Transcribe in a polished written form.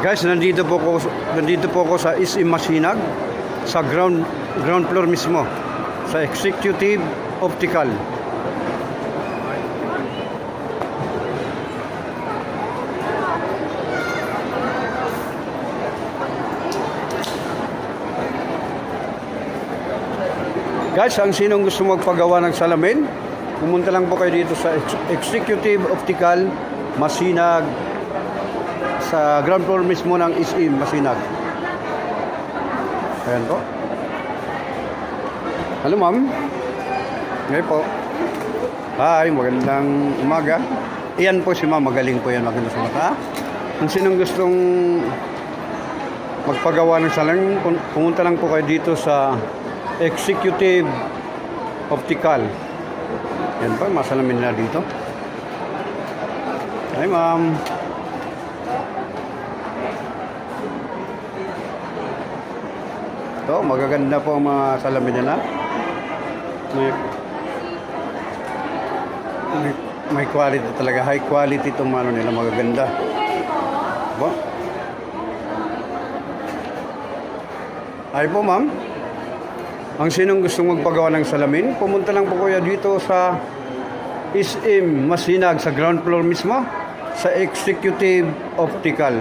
Guys, nandito po ako sa SM Masinag, sa ground floor mismo, sa Executive Optical. Guys, ang sinong gusto magpagawa ng salamin, pumunta lang po kayo dito sa Executive Optical Masinag, sa ground floor mismo ng SM Masinag. Ayan po. Hello ma'am. Ngayon po. Hi, magandang umaga. Iyan po si ma'am, magaling po yan maganda sa mata. Kung sinong gustong magpagawa ng salamin, pumunta lang po kayo dito sa Executive Optical. Yan po, masalamin na dito. Hi ma'am. Ito, magaganda po ang mga salamin nila. May quality talaga, high quality itong ano nila, magaganda. Diba? Ay po ma'am, ang sinong gustong magpagawa ng salamin, pumunta lang po kayo dito sa SM Masinag, sa ground floor mismo, sa Executive Optical.